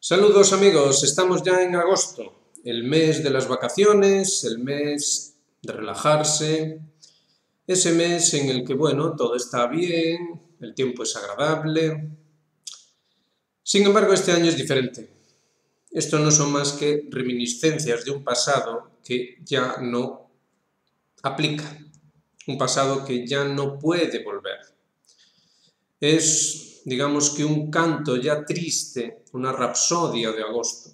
Saludos amigos, estamos ya en agosto, el mes de las vacaciones, el mes de relajarse, ese mes en el que, bueno, todo está bien, el tiempo es agradable. Sin embargo, este año es diferente. Esto no son más que reminiscencias de un pasado que ya no aplica, un pasado que ya no puede volver. Es, digamos que un canto ya triste, una rapsodia de agosto.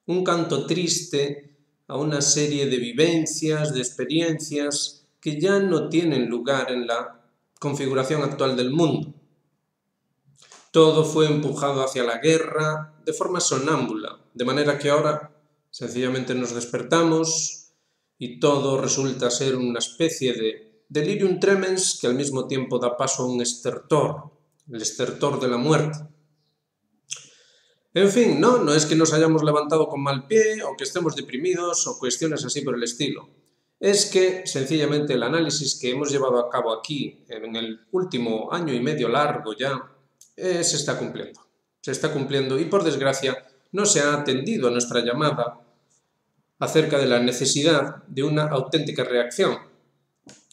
Un canto triste a una serie de vivencias, de experiencias que ya no tienen lugar en la configuración actual del mundo. Todo fue empujado hacia la guerra de forma sonámbula, de manera que ahora sencillamente nos despertamos y todo resulta ser una especie de delirium tremens que al mismo tiempo da paso a un estertor, el estertor de la muerte. En fin, no es que nos hayamos levantado con mal pie o que estemos deprimidos o cuestiones así por el estilo. Es que, sencillamente, el análisis que hemos llevado a cabo aquí en el último año y medio largo ya, se está cumpliendo. Se está cumpliendo y, por desgracia, no se ha atendido a nuestra llamada acerca de la necesidad de una auténtica reacción.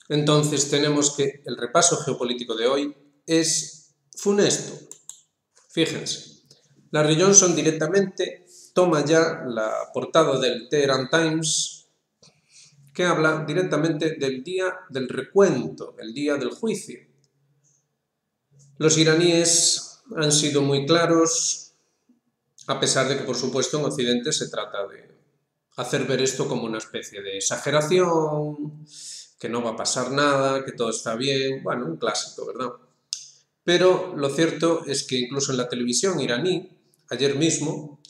Entonces tenemos que el repaso geopolítico de hoy es funesto. Fíjense. Larry Johnson directamente toma ya la portada del Tehran Times, que habla directamente del día del recuento, el día del juicio. Los iraníes han sido muy claros, a pesar de que, por supuesto, en Occidente se trata de hacer ver esto como una especie de exageración, que no va a pasar nada, que todo está bien, bueno, un clásico, ¿verdad? Pero lo cierto es que incluso en la televisión iraní, ayer mismo,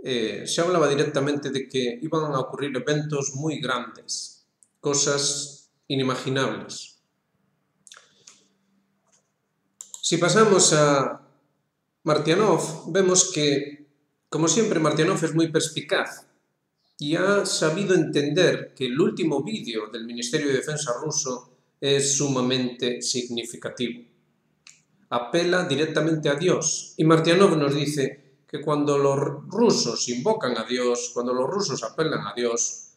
se hablaba directamente de que iban a ocurrir eventos muy grandes, cosas inimaginables. Si pasamos a Martyanov, vemos que, como siempre, Martyanov es muy perspicaz y ha sabido entender que el último vídeo del Ministerio de Defensa ruso es sumamente significativo. Apela directamente a Dios. Y Martyanov nos dice que cuando los rusos invocan a Dios, cuando los rusos apelan a Dios,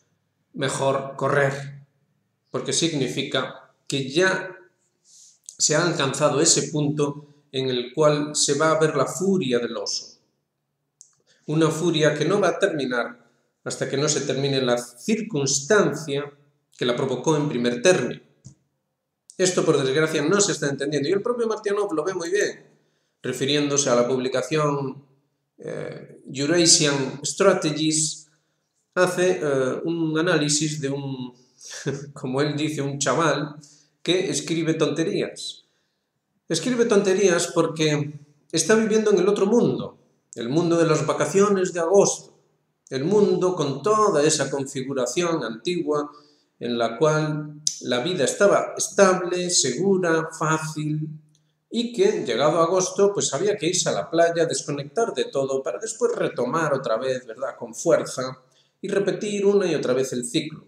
mejor correr, porque significa que ya se ha alcanzado ese punto en el cual se va a ver la furia del oso. Una furia que no va a terminar hasta que no se termine la circunstancia que la provocó en primer término. Esto, por desgracia, no se está entendiendo. Y el propio Martyanov lo ve muy bien, refiriéndose a la publicación Eurasian Strategies, hace un análisis de un, como él dice, un chaval que escribe tonterías. Escribe tonterías porque está viviendo en el otro mundo, el mundo de las vacaciones de agosto, el mundo con toda esa configuración antigua en la cual la vida estaba estable, segura, fácil y que, llegado agosto, pues había que irse a la playa, desconectar de todo para después retomar otra vez, ¿verdad?, con fuerza y repetir una y otra vez el ciclo.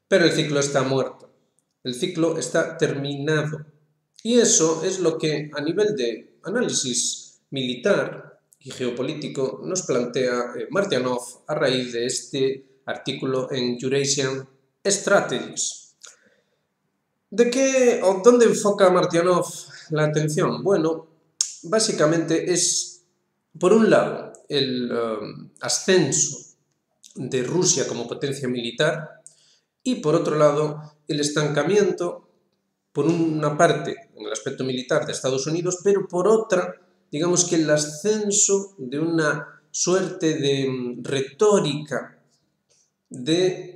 Pero el ciclo está muerto, el ciclo está terminado y eso es lo que a nivel de análisis militar y geopolítico nos plantea Martyanov a raíz de este artículo en Eurasian Strategies. ¿Dónde enfoca Martyanov la atención? Bueno, básicamente es, por un lado, el ascenso de Rusia como potencia militar y, por otro lado, el estancamiento, por una parte, en el aspecto militar de Estados Unidos, pero por otra, digamos que el ascenso de una suerte de retórica de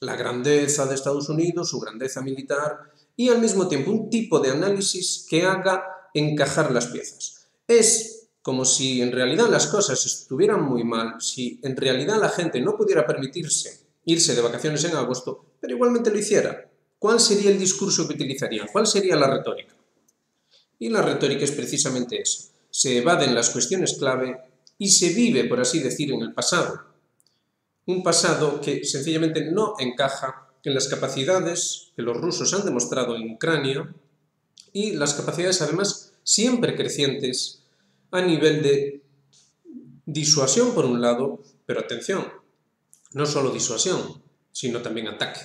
la grandeza de Estados Unidos, su grandeza militar, y al mismo tiempo un tipo de análisis que haga encajar las piezas. Es como si en realidad las cosas estuvieran muy mal, si en realidad la gente no pudiera permitirse irse de vacaciones en agosto, pero igualmente lo hiciera. ¿Cuál sería el discurso que utilizarían? ¿Cuál sería la retórica? Y la retórica es precisamente eso. Se evaden las cuestiones clave y se vive, por así decir, en el pasado. Un pasado que sencillamente no encaja en las capacidades que los rusos han demostrado en Ucrania y las capacidades, además, siempre crecientes a nivel de Disuasión por un lado, pero atención, no solo disuasión, sino también ataque.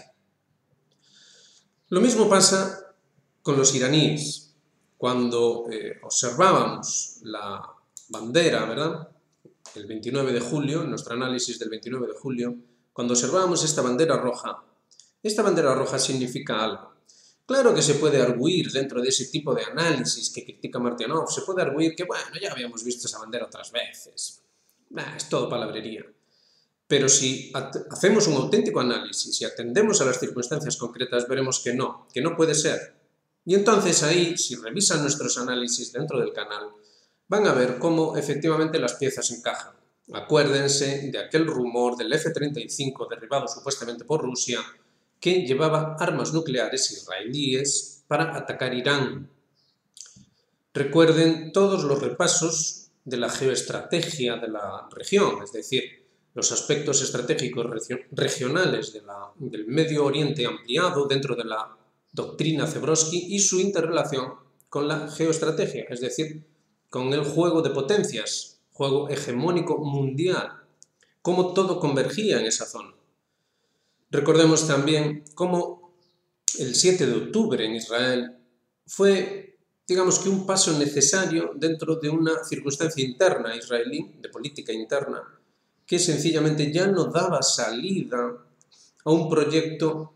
Lo mismo pasa con los iraníes. Cuando observábamos la bandera, ¿verdad?, el 29 de julio, en nuestro análisis del 29 de julio, cuando observábamos esta bandera roja significa algo. Claro que se puede arguir dentro de ese tipo de análisis que critica Martianov, se puede arguir que, bueno, ya habíamos visto esa bandera otras veces. Es todo palabrería. Pero si hacemos un auténtico análisis y atendemos a las circunstancias concretas, veremos que no puede ser. Y entonces ahí, si revisan nuestros análisis dentro del canal, van a ver cómo efectivamente las piezas encajan. Acuérdense de aquel rumor del F-35 derribado supuestamente por Rusia, que llevaba armas nucleares israelíes para atacar Irán. Recuerden todos los repasos de la geoestrategia de la región, es decir, los aspectos estratégicos regionales del Medio Oriente ampliado dentro de la doctrina Zebrowski y su interrelación con la geoestrategia, es decir, con el juego de potencias, juego hegemónico mundial, cómo todo convergía en esa zona. Recordemos también cómo el 7 de octubre en Israel fue, digamos que un paso necesario dentro de una circunstancia interna israelí, de política interna, que sencillamente ya no daba salida a un proyecto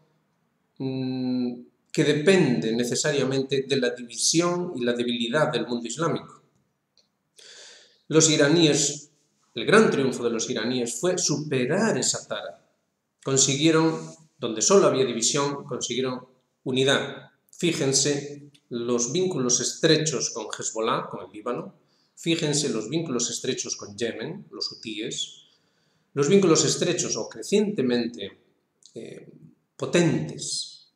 que depende necesariamente de la división y la debilidad del mundo islámico. Los iraníes, el gran triunfo de los iraníes fue superar esa tara. Consiguieron, donde solo había división, consiguieron unidad. Fíjense los vínculos estrechos con Hezbollah, con el Líbano. Fíjense los vínculos estrechos con Yemen, los hutíes. Los vínculos estrechos o crecientemente potentes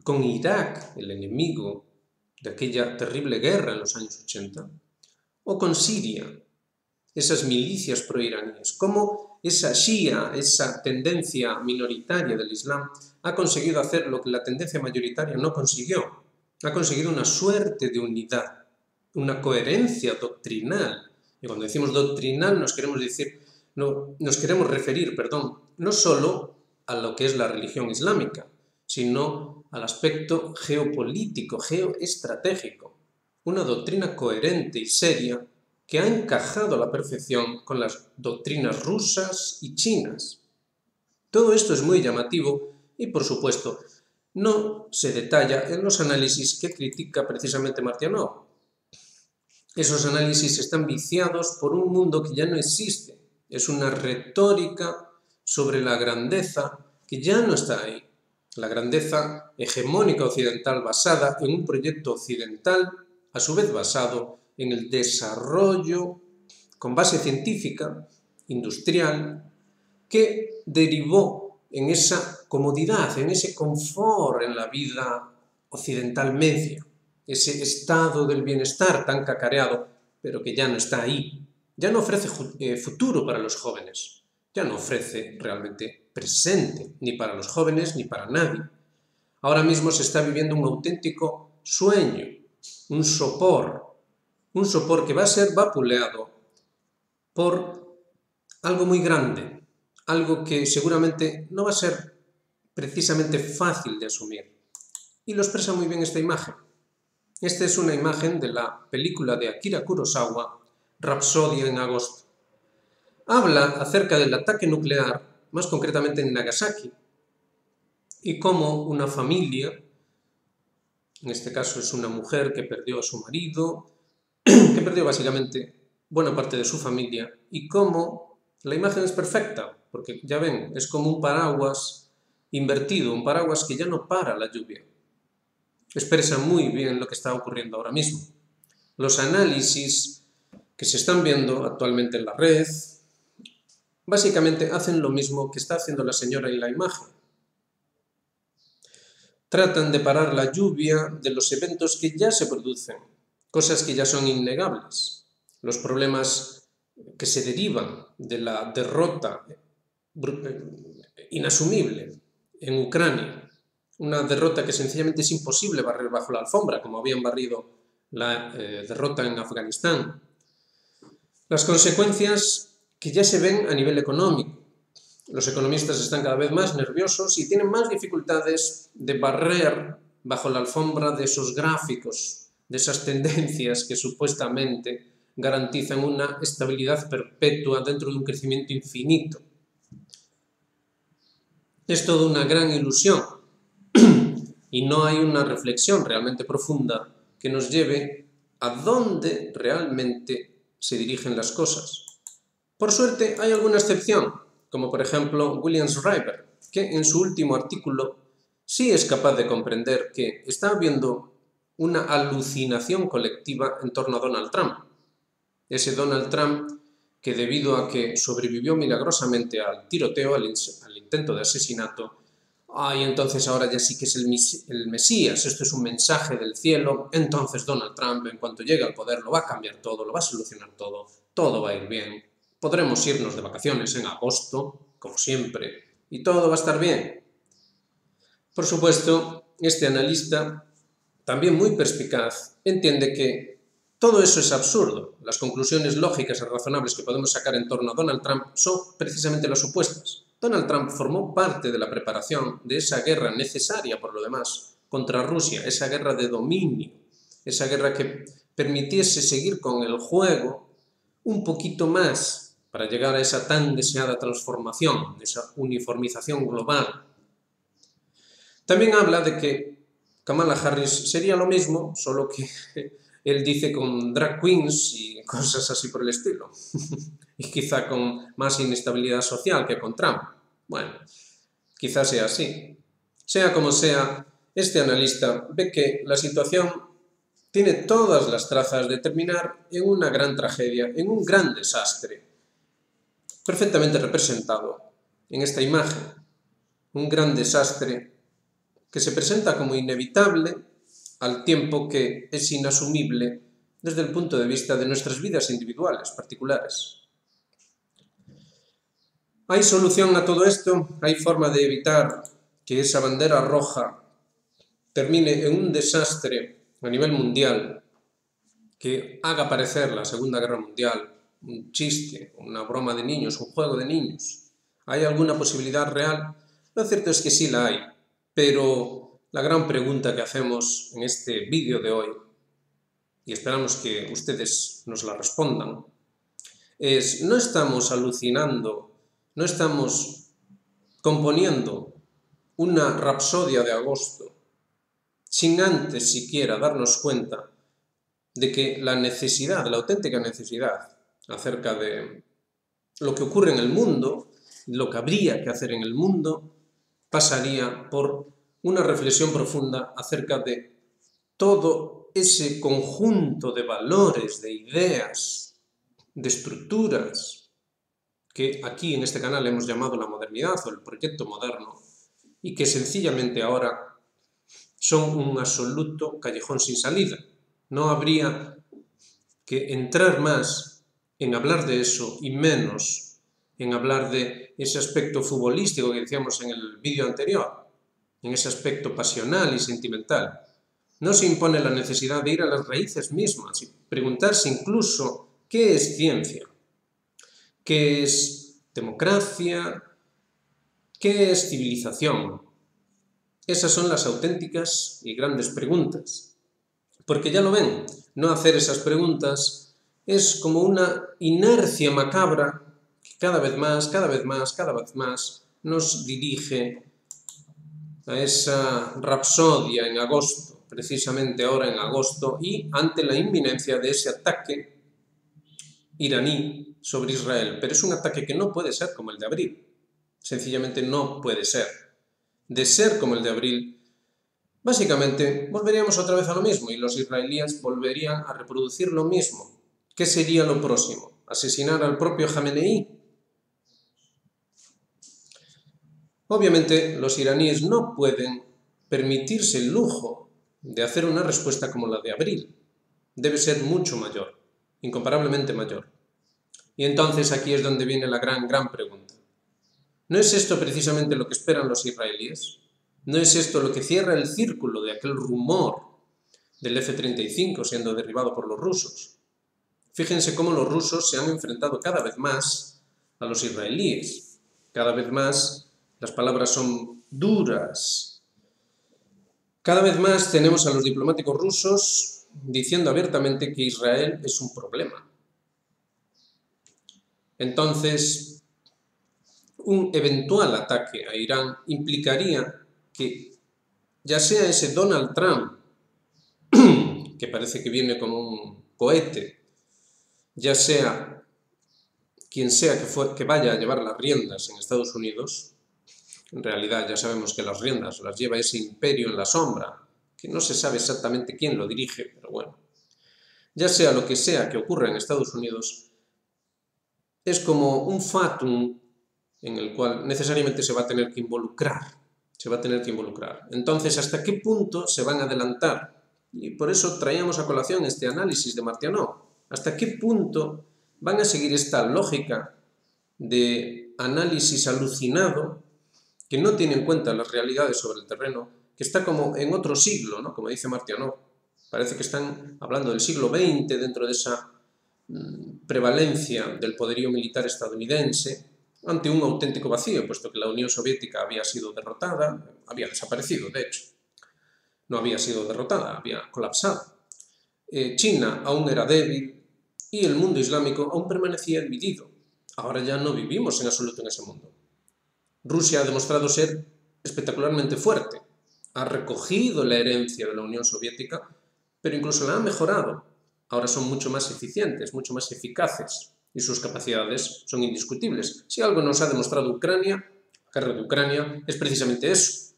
con Irak, el enemigo de aquella terrible guerra en los años 80, o con Siria, esas milicias proiraníes, cómo esa Shia, esa tendencia minoritaria del Islam, ha conseguido hacer lo que la tendencia mayoritaria no consiguió. Ha conseguido una suerte de unidad, una coherencia doctrinal. Y cuando decimos doctrinal nos queremos referir, no solo a lo que es la religión islámica, sino al aspecto geopolítico, geoestratégico. Una doctrina coherente y seria que ha encajado a la perfección con las doctrinas rusas y chinas. Todo esto es muy llamativo y, por supuesto, no se detalla en los análisis que critica precisamente Martianov. Esos análisis están viciados por un mundo que ya no existe. Es una retórica sobre la grandeza que ya no está ahí. La grandeza hegemónica occidental basada en un proyecto occidental, a su vez basado en el desarrollo con base científica, industrial, que derivó en esa comodidad, en ese confort en la vida occidental media, ese estado del bienestar tan cacareado, pero que ya no está ahí. Ya no ofrece futuro para los jóvenes, ya no ofrece realmente presente, ni para los jóvenes ni para nadie. Ahora mismo se está viviendo un auténtico sueño, un sopor que va a ser vapuleado por algo muy grande, algo que seguramente no va a ser precisamente fácil de asumir. Y lo expresa muy bien esta imagen. Esta es una imagen de la película de Akira Kurosawa, Rapsodia en agosto. Habla acerca del ataque nuclear, más concretamente en Nagasaki, y cómo una familia, en este caso es una mujer que perdió a su marido, que perdió básicamente buena parte de su familia, y cómo la imagen es perfecta, porque ya ven, es como un paraguas invertido, un paraguas que ya no para la lluvia. Expresa muy bien lo que está ocurriendo ahora mismo. Los análisis que se están viendo actualmente en la red básicamente hacen lo mismo que está haciendo la señora en la imagen. Tratan de parar la lluvia de los eventos que ya se producen, cosas que ya son innegables, los problemas que se derivan de la derrota inasumible en Ucrania, una derrota que sencillamente es imposible barrer bajo la alfombra, como habían barrido la derrota en Afganistán. Las consecuencias que ya se ven a nivel económico. Los economistas están cada vez más nerviosos y tienen más dificultades de barrer bajo la alfombra de esos gráficos, de esas tendencias que supuestamente garantizan una estabilidad perpetua dentro de un crecimiento infinito. Es toda una gran ilusión y no hay una reflexión realmente profunda que nos lleve a dónde realmente se dirigen las cosas. Por suerte, hay alguna excepción, como por ejemplo William Schreiber, que en su último artículo sí es capaz de comprender que está habiendo una alucinación colectiva en torno a Donald Trump. Ese Donald Trump que, debido a que sobrevivió milagrosamente al tiroteo, al intento de asesinato, entonces ahora ya sí que es el Mesías, esto es un mensaje del cielo, entonces Donald Trump, en cuanto llegue al poder, lo va a cambiar todo, lo va a solucionar todo, todo va a ir bien, podremos irnos de vacaciones en agosto, como siempre, y todo va a estar bien. Por supuesto, este analista, también muy perspicaz, entiende que todo eso es absurdo. Las conclusiones lógicas y razonables que podemos sacar en torno a Donald Trump son precisamente las opuestas. Donald Trump formó parte de la preparación de esa guerra necesaria, por lo demás, contra Rusia, esa guerra de dominio, esa guerra que permitiese seguir con el juego un poquito más para llegar a esa tan deseada transformación, esa uniformización global. También habla de que Kamala Harris sería lo mismo, solo que él dice con drag queens y cosas así por el estilo. Y quizá con más inestabilidad social que con Trump. Bueno, quizá sea así. Sea como sea, este analista ve que la situación tiene todas las trazas de terminar en una gran tragedia, en un gran desastre, perfectamente representado en esta imagen. Un gran desastre que se presenta como inevitable al tiempo que es inasumible desde el punto de vista de nuestras vidas individuales, particulares. ¿Hay solución a todo esto? ¿Hay forma de evitar que esa bandera roja termine en un desastre a nivel mundial que haga parecer la Segunda Guerra Mundial un chiste, una broma de niños, un juego de niños? ¿Hay alguna posibilidad real? Lo cierto es que sí la hay, pero la gran pregunta que hacemos en este vídeo de hoy, y esperamos que ustedes nos la respondan, es: ¿no estamos alucinando, no estamos componiendo una rapsodia de agosto sin antes siquiera darnos cuenta de que la necesidad, la auténtica necesidad acerca de lo que ocurre en el mundo, lo que habría que hacer en el mundo, pasaría por una reflexión profunda acerca de todo ese conjunto de valores, de ideas, de estructuras que aquí en este canal hemos llamado la modernidad o el proyecto moderno y que sencillamente ahora son un absoluto callejón sin salida. No habría que entrar más en hablar de eso y menos en hablar de ese aspecto futbolístico que decíamos en el vídeo anterior, en ese aspecto pasional y sentimental. No se impone la necesidad de ir a las raíces mismas y preguntarse incluso qué es ciencia, qué es democracia, qué es civilización. Esas son las auténticas y grandes preguntas. Porque ya lo ven, no hacer esas preguntas es como una inercia macabra que cada vez más nos dirige a esa rapsodia en agosto, precisamente ahora en agosto, y ante la inminencia de ese ataque iraní sobre Israel. Pero es un ataque que no puede ser como el de abril. Sencillamente no puede ser. De ser como el de abril, básicamente volveríamos otra vez a lo mismo y los israelíes volverían a reproducir lo mismo. ¿Qué sería lo próximo? ¿Asesinar al propio Jamenei? Obviamente, los iraníes no pueden permitirse el lujo de hacer una respuesta como la de abril. Debe ser mucho mayor, incomparablemente mayor. Y entonces aquí es donde viene la gran pregunta. ¿No es esto precisamente lo que esperan los israelíes? ¿No es esto lo que cierra el círculo de aquel rumor del F-35 siendo derribado por los rusos? Fíjense cómo los rusos se han enfrentado cada vez más a los israelíes. Cada vez más las palabras son duras. Cada vez más tenemos a los diplomáticos rusos diciendo abiertamente que Israel es un problema. Entonces, un eventual ataque a Irán implicaría que ya sea ese Donald Trump, que parece que viene como un cohete, ya sea quien sea que vaya a llevar las riendas en Estados Unidos, en realidad ya sabemos que las riendas las lleva ese imperio en la sombra, que no se sabe exactamente quién lo dirige, pero bueno, ya sea lo que sea que ocurra en Estados Unidos, es como un fatum en el cual necesariamente se va a tener que involucrar. Entonces, ¿hasta qué punto se van a adelantar? Y por eso traíamos a colación este análisis de Martianov. ¿Hasta qué punto van a seguir esta lógica de análisis alucinado que no tiene en cuenta las realidades sobre el terreno, que está como en otro siglo, ¿no? Como dice Martianov? Parece que están hablando del siglo XX dentro de esa prevalencia del poderío militar estadounidense ante un auténtico vacío, puesto que la Unión Soviética había sido derrotada, había desaparecido, de hecho. No había sido derrotada, había colapsado. China aún era débil y el mundo islámico aún permanecía dividido. Ahora ya no vivimos en absoluto en ese mundo. Rusia ha demostrado ser espectacularmente fuerte. Ha recogido la herencia de la Unión Soviética, pero incluso la ha mejorado. Ahora son mucho más eficientes, mucho más eficaces y sus capacidades son indiscutibles. Si algo nos ha demostrado Ucrania, la guerra de Ucrania, es precisamente eso.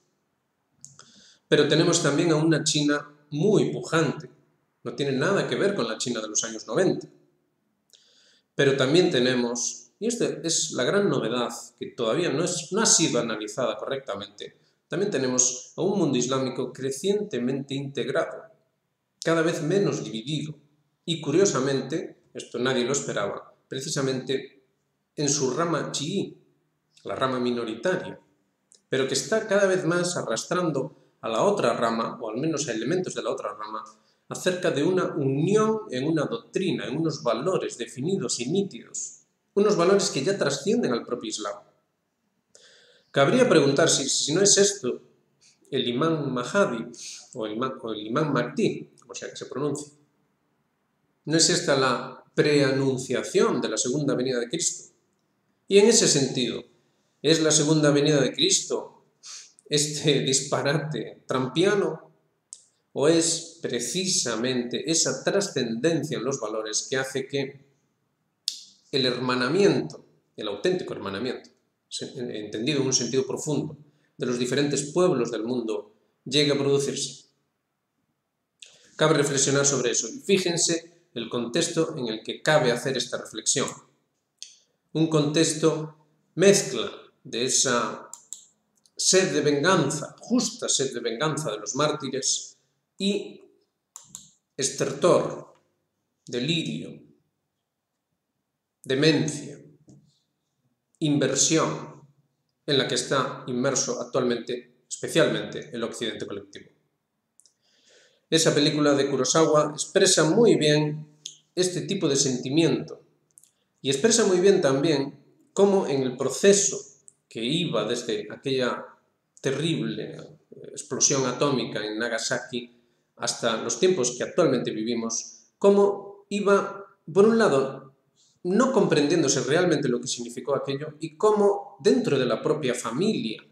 Pero tenemos también a una China muy pujante. No tiene nada que ver con la China de los años 90. Pero también tenemos, y esta es la gran novedad que todavía no ha sido analizada correctamente, también tenemos a un mundo islámico crecientemente integrado, cada vez menos dividido. Y curiosamente, esto nadie lo esperaba, precisamente en su rama chií, la rama minoritaria, pero que está cada vez más arrastrando a la otra rama, o al menos a elementos de la otra rama, acerca de una unión en una doctrina, en unos valores definidos y nítidos, unos valores que ya trascienden al propio Islam. Cabría preguntarse si no es esto el imán Mahdi o el imán Mahdi, como sea que se pronuncie. ¿No es esta la preanunciación de la segunda venida de Cristo? Y en ese sentido, ¿es la segunda venida de Cristo este disparate trampiano? ¿O es precisamente esa trascendencia en los valores que hace que el hermanamiento, el auténtico hermanamiento, entendido en un sentido profundo, de los diferentes pueblos del mundo, llegue a producirse? Cabe reflexionar sobre eso. Y fíjense el contexto en el que cabe hacer esta reflexión. Un contexto mezcla de esa sed de venganza, justa sed de venganza de los mártires y estertor, delirio, demencia, inversión en la que está inmerso actualmente, especialmente el occidente colectivo. Esa película de Kurosawa expresa muy bien este tipo de sentimiento y expresa muy bien también cómo en el proceso que iba desde aquella terrible explosión atómica en Nagasaki hasta los tiempos que actualmente vivimos, cómo iba, por un lado, no comprendiéndose realmente lo que significó aquello y cómo dentro de la propia familia,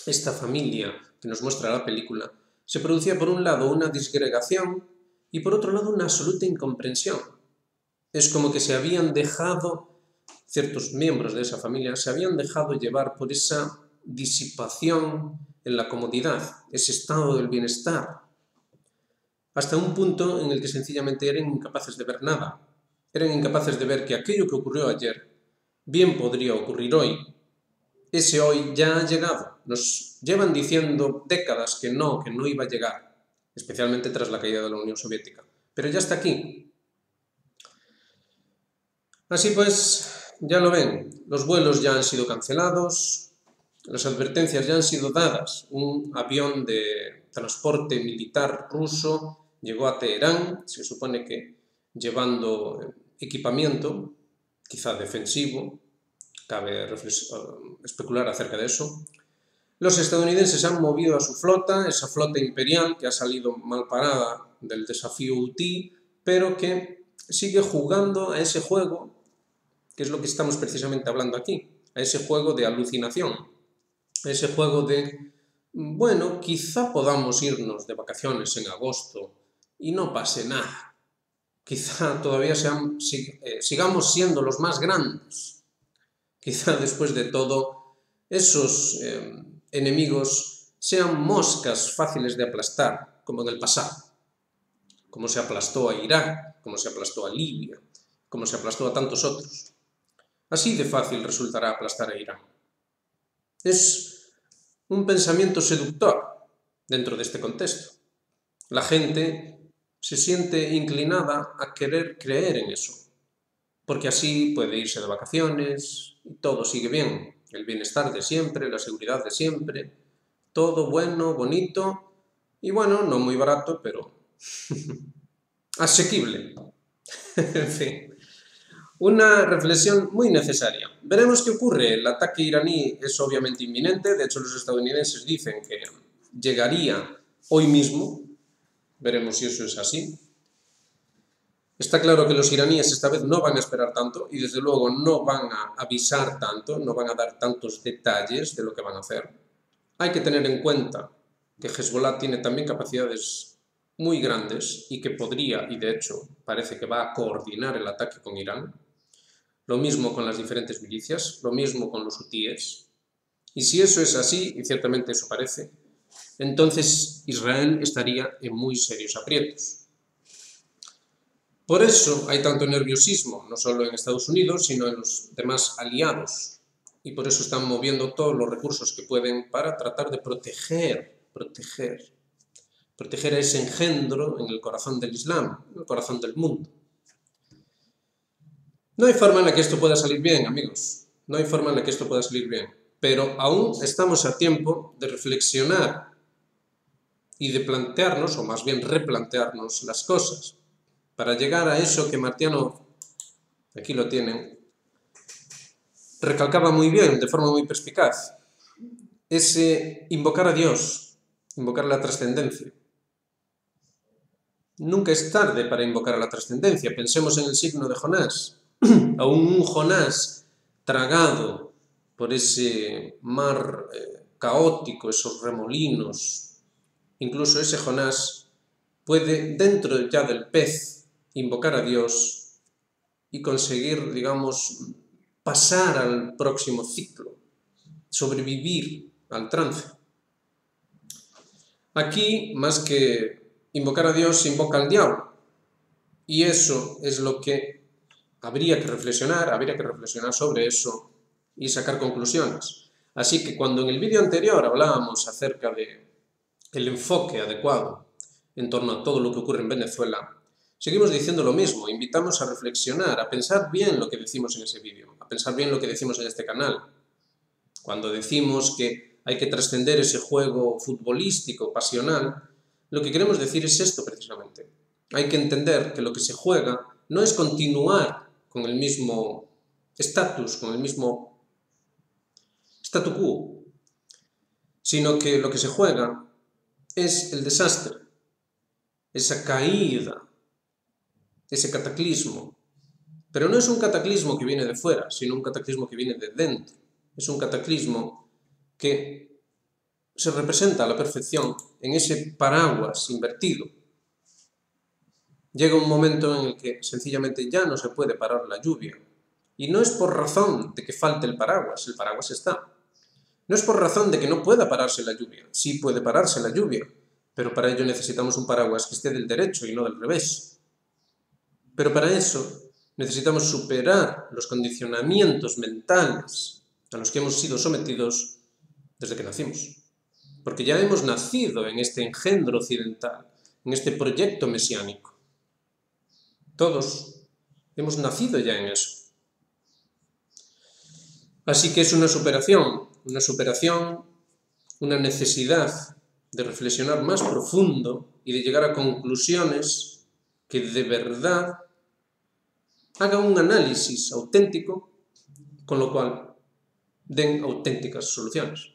esta familia que nos muestra la película, se producía por un lado una disgregación y por otro lado una absoluta incomprensión. Es como que se habían dejado, ciertos miembros de esa familia, se habían dejado llevar por esa disipación en la comodidad, ese estado del bienestar, hasta un punto en el que sencillamente eran incapaces de ver nada. Eran incapaces de ver que aquello que ocurrió ayer bien podría ocurrir hoy. Ese hoy ya ha llegado. Nos llevan diciendo décadas que no iba a llegar, especialmente tras la caída de la Unión Soviética. Pero ya está aquí. Así pues, ya lo ven, los vuelos ya han sido cancelados, las advertencias ya han sido dadas. Un avión de transporte militar ruso llegó a Teherán, se supone que llevando equipamiento, quizá defensivo, cabe especular acerca de eso. Los estadounidenses han movido a su flota, esa flota imperial que ha salido mal parada del desafío Houthi, pero que sigue jugando a ese juego, que es lo que estamos precisamente hablando aquí, a ese juego de alucinación, a ese juego de, bueno, quizá podamos irnos de vacaciones en agosto y no pase nada. Quizá todavía sigamos siendo los más grandes. Quizá después de todo esos enemigos sean moscas fáciles de aplastar, como en el pasado. Como se aplastó a Irak, como se aplastó a Libia, como se aplastó a tantos otros. Así de fácil resultará aplastar a Irán. Es un pensamiento seductor dentro de este contexto. La gente se siente inclinada a querer creer en eso, porque así puede irse de vacaciones y todo sigue bien. El bienestar de siempre, la seguridad de siempre, todo bueno, bonito y bueno, no muy barato, pero asequible. En fin, una reflexión muy necesaria. Veremos qué ocurre. El ataque iraní es obviamente inminente, de hecho los estadounidenses dicen que llegaría hoy mismo. Veremos si eso es así. Está claro que los iraníes esta vez no van a esperar tanto y desde luego no van a avisar tanto, no van a dar tantos detalles de lo que van a hacer. Hay que tener en cuenta que Hezbollah tiene también capacidades muy grandes y que podría, y de hecho parece que va a coordinar el ataque con Irán. Lo mismo con las diferentes milicias, lo mismo con los hutíes. Y si eso es así, y ciertamente eso parece, entonces Israel estaría en muy serios aprietos. Por eso hay tanto nerviosismo, no solo en Estados Unidos, sino en los demás aliados. Y por eso están moviendo todos los recursos que pueden para tratar de proteger a ese engendro en el corazón del Islam, en el corazón del mundo. No hay forma en la que esto pueda salir bien, amigos. No hay forma en la que esto pueda salir bien. Pero aún estamos a tiempo de reflexionar y de plantearnos, o más bien replantearnos las cosas, para llegar a eso que Martiano, aquí lo tienen, recalcaba muy bien, de forma muy perspicaz. Ese invocar a Dios, invocar la trascendencia. Nunca es tarde para invocar a la trascendencia. Pensemos en el signo de Jonás. Aún un Jonás tragado por ese mar caótico, esos remolinos, incluso ese Jonás puede, dentro ya del pez, invocar a Dios y conseguir, digamos, pasar al próximo ciclo, sobrevivir al trance. Aquí, más que invocar a Dios, se invoca al diablo. Y eso es lo que habría que reflexionar sobre eso y sacar conclusiones. Así que cuando en el vídeo anterior hablábamos acerca del enfoque adecuado en torno a todo lo que ocurre en Venezuela, seguimos diciendo lo mismo, invitamos a reflexionar, a pensar bien lo que decimos en ese vídeo, a pensar bien lo que decimos en este canal. Cuando decimos que hay que trascender ese juego futbolístico, pasional, lo que queremos decir es esto precisamente. Hay que entender que lo que se juega no es continuar con el mismo estatus, con el mismo statu quo, sino que lo que se juega es el desastre, esa caída, ese cataclismo. Pero no es un cataclismo que viene de fuera, sino un cataclismo que viene de dentro. Es un cataclismo que se representa a la perfección en ese paraguas invertido. Llega un momento en el que sencillamente ya no se puede parar la lluvia. Y no es por razón de que falte el paraguas está. No es por razón de que no pueda pararse la lluvia. Sí puede pararse la lluvia, pero para ello necesitamos un paraguas que esté del derecho y no del revés. Pero para eso necesitamos superar los condicionamientos mentales a los que hemos sido sometidos desde que nacimos. Porque ya hemos nacido en este engendro occidental, en este proyecto mesiánico. Todos hemos nacido ya en eso. Así que es una superación, una necesidad de reflexionar más profundo y de llegar a conclusiones que de verdad hagan un análisis auténtico, con lo cual den auténticas soluciones.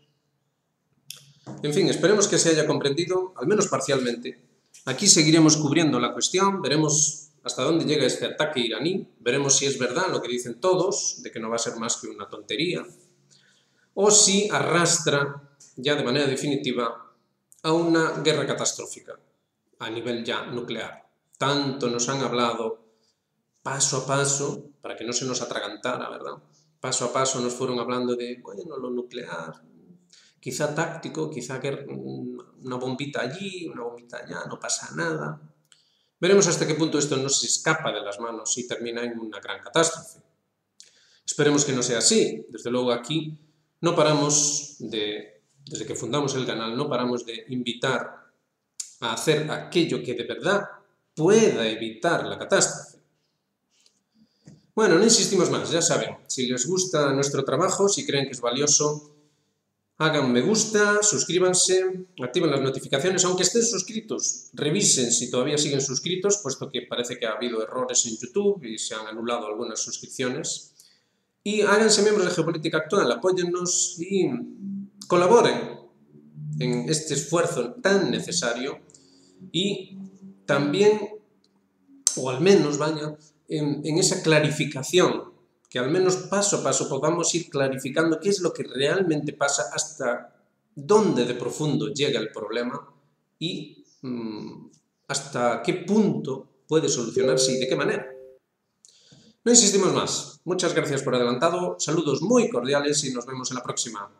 En fin, esperemos que se haya comprendido, al menos parcialmente. Aquí seguiremos cubriendo la cuestión, veremos hasta dónde llega este ataque iraní, veremos si es verdad lo que dicen todos, de que no va a ser más que una tontería, o si arrastra ya de manera definitiva a una guerra catastrófica a nivel ya nuclear. Tanto nos han hablado paso a paso, para que no se nos atragantara, ¿verdad? Paso a paso nos fueron hablando de, bueno, lo nuclear, quizá táctico, quizá una bombita allí, una bombita allá, no pasa nada. Veremos hasta qué punto esto no se escapa de las manos y termina en una gran catástrofe. Esperemos que no sea así. Desde luego aquí no paramos desde que fundamos el canal, no paramos de invitar a hacer aquello que de verdad pueda evitar la catástrofe. Bueno, no insistimos más, ya saben, si les gusta nuestro trabajo, si creen que es valioso, hagan me gusta, suscríbanse, activen las notificaciones, aunque estén suscritos, revisen si todavía siguen suscritos, puesto que parece que ha habido errores en YouTube y se han anulado algunas suscripciones. Y háganse miembros de Geopolítica Actual, apóyennos y colaboren en este esfuerzo tan necesario y también, o al menos, vaya, en esa clarificación, que al menos paso a paso podamos ir clarificando qué es lo que realmente pasa, hasta dónde de profundo llega el problema y hasta qué punto puede solucionarse y de qué manera. No insistimos más. Muchas gracias por adelantado, saludos muy cordiales y nos vemos en la próxima.